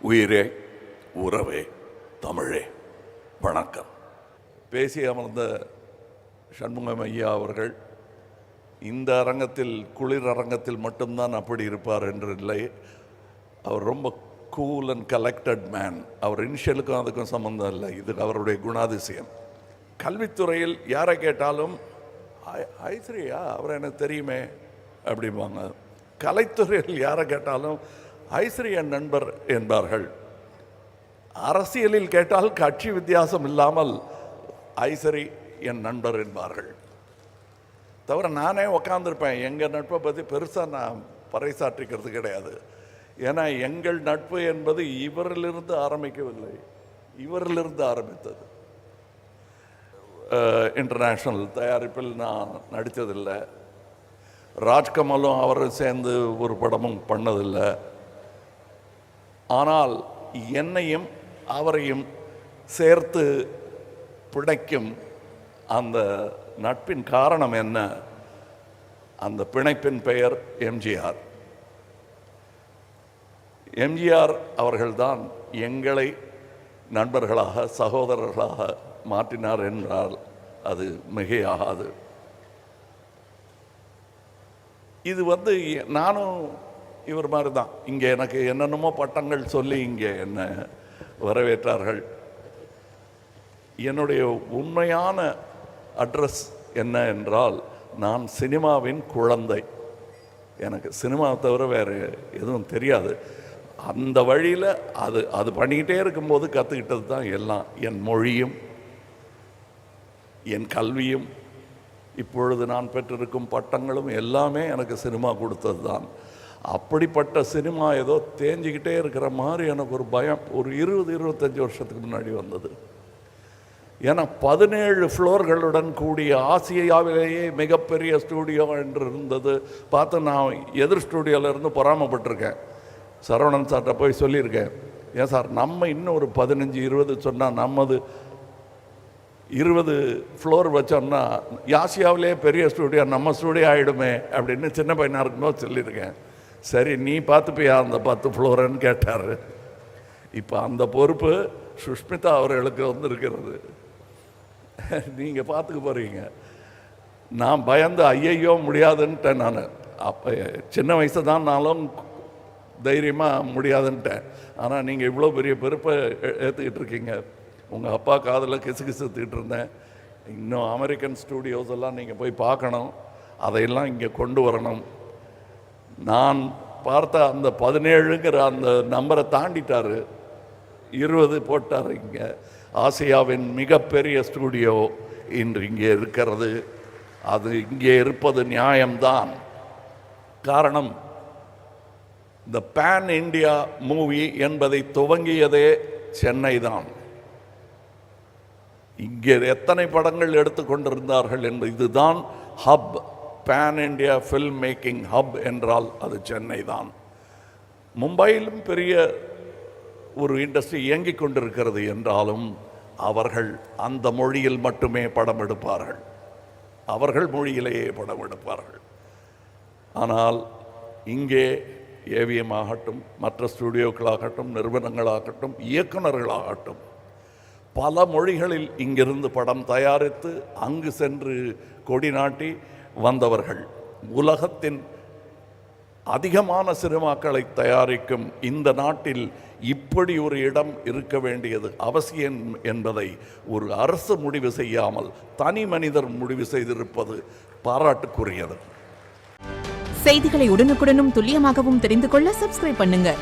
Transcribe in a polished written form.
உயிரே உறவே தமிழே வணக்கம். பேசி அமர்ந்த சண்முகம் ஐயா அவர்கள் இந்த அரங்கத்தில், குளிர் அரங்கத்தில் மட்டும்தான் அப்படி இருப்பார் என்று இல்லை. அவர் ரொம்ப கூல் அண்ட் கலெக்டட் மேன். அவர் இனிஷியலுக்கும் அதுக்கும் சம்மந்தம் இல்லை, இது அவருடைய குணாதிசயம். கல்வித்துறையில் யாரை கேட்டாலும் ஐஸ்ரீயா அவர் எனக்கு தெரியுமே அப்படிம்பாங்க. கலைத்துறையில் யாரை கேட்டாலும் ஐஸ்ரீ என் நண்பர் என்பார்கள். அரசியலில் கேட்டால் கட்சி வித்தியாசம் இல்லாமல் ஐஸ்ரீ என் நண்பர் என்பார்கள். தவிர நானே உக்காந்துருப்பேன், எங்கள் நட்பை பற்றி பெருசாக நான் பறைசாற்றிக்கிறது கிடையாது. ஏன்னா எங்கள் நட்பு என்பது இவரிலிருந்து ஆரம்பிக்கவில்லை, இவரிலிருந்து ஆரம்பித்தது. இன்டர்நேஷ்னல் தயாரிப்பில் நான் நடித்ததில்லை, ராஜ்கமலும் அவரும் சேர்ந்து ஒரு படமும் பண்ணதில்லை. ஆனால் என்னையும் அவரையும் சேர்த்து பிணைக்கும் அந்த நட்பின் காரணம் என்ன? அந்த பிணைப்பின் பெயர் எம்ஜிஆர். எம்ஜிஆர் அவர்கள்தான் எங்களை நண்பர்களாக, சகோதரர்களாக மாற்றினார் என்றால் அது மிகையாகாது. இது நானும் இவர் மாதிரி தான். இங்கே எனக்கு என்னென்னமோ பட்டங்கள் சொல்லி இங்கே என்ன வரவேற்றார்கள். என்னுடைய உண்மையான அட்ரஸ் என்ன என்றால், நான் சினிமாவின் குழந்தை. எனக்கு சினிமாவை தவிர வேறு எதுவும் தெரியாது. அந்த வழியில் அது பண்ணிக்கிட்டே இருக்கும்போது கற்றுக்கிட்டது தான் எல்லாம். என் மொழியும் என் கல்வியும் இப்பொழுது நான் பெற்றிருக்கும் பட்டங்களும் எல்லாமே எனக்கு சினிமா கொடுத்தது தான். அப்படிப்பட்ட சினிமா ஏதோ தேஞ்சிக்கிட்டே இருக்கிற மாதிரி எனக்கு ஒரு பயம் ஒரு 20-25 வருஷத்துக்கு முன்னாடி வந்தது. ஏன்னா 17 ஃப்ளோர்களுடன் கூடிய ஆசியாவிலேயே மிகப்பெரிய ஸ்டூடியோ என்று இருந்தது. பார்த்து நான் எதிர் ஸ்டூடியோவிலேருந்து பொறாமப்பட்டிருக்கேன். சரவணன் சார்கிட்ட போய் சொல்லியிருக்கேன், ஏன் சார் நம்ம இன்னும் ஒரு 15-20 சொன்னால் நம்மது 20 ஃப்ளோர் வச்சோம்னா ஆசியாவிலே பெரிய ஸ்டூடியோ நம்ம ஸ்டூடியோ ஆகிடுமே அப்படின்னு சின்ன பையனாக இருக்கும்போது சொல்லியிருக்கேன். சரி நீ பார்த்துப்பியா அந்த 10 ஃப்ளோருன்னு கேட்டார். இப்போ அந்த பொறுப்பு சுஷ்மிதா அவர்களுக்கு இருக்கிறது. நீங்கள் பார்த்துக்க போகிறீங்க. நான் பயந்து ஐயையோ முடியாதுன்ட்டேன். நான் அப்போ சின்ன வயசு தான், நானும் தைரியமாக முடியாதுன்ட்டேன். ஆனால் நீங்கள் இவ்வளோ பெரிய பொறுப்பை ஏற்றுக்கிட்டு இருக்கீங்க. உங்கள் அப்பா காதில் கிசுகிசுத்துக்கிட்டு இருந்தேன். இன்னும் அமெரிக்கன் ஸ்டூடியோஸ் எல்லாம் நீங்கள் போய் பார்க்கணும், அதையெல்லாம் இங்கே கொண்டு வரணும். நான் பார்த்த அந்த 17ங்கிற அந்த நம்பரை தாண்டிட்டார், 20 போட்டார். இங்கே ஆசியாவின் மிகப்பெரிய ஸ்டூடியோ இன்று இங்கே இருக்கிறது. அது இங்கே இருப்பது நியாயம்தான். காரணம், இந்த பேன் இண்டியா மூவி என்பதை துவங்கியதே சென்னை தான். இங்கே எத்தனை படங்கள் எடுத்துக்கொண்டிருந்தார்கள் என்பது, இதுதான் hub. Pan India film making hub என்றால் அது சென்னை தான். மும்பையிலும் பெரிய ஒரு இண்டஸ்ட்ரி இயங்கிக் கொண்டிருக்கிறது என்றாலும் அவர்கள் அந்த மொழியில் மட்டுமே படம் எடுப்பார்கள், அவர்கள் மொழியிலேயே படம் எடுப்பார்கள். ஆனால் இங்கே ஏவிஎம் ஆகட்டும், மற்ற ஸ்டூடியோக்களாகட்டும், நிறுவனங்களாகட்டும், இயக்குநர்களாகட்டும், பல மொழிகளில் இங்கிருந்து படம் தயாரித்து அங்கு சென்று கொடி நாட்டி வந்தவர்கள். உலகத்தின் அதிகமான சினிமாக்களை தயாரிக்கும் இந்த நாட்டில் இப்படி ஒரு இடம் இருக்க வேண்டியது அவசியம் என்பதை ஒரு அரசு முடிவு செய்யாமல் தனி மனிதர் முடிவு செய்திருப்பது பாராட்டுக்குரியது. செய்திகளை உடனுக்குடனும் துல்லியமாகவும் தெரிந்து கொள்ள சப்ஸ்கிரைப் பண்ணுங்க.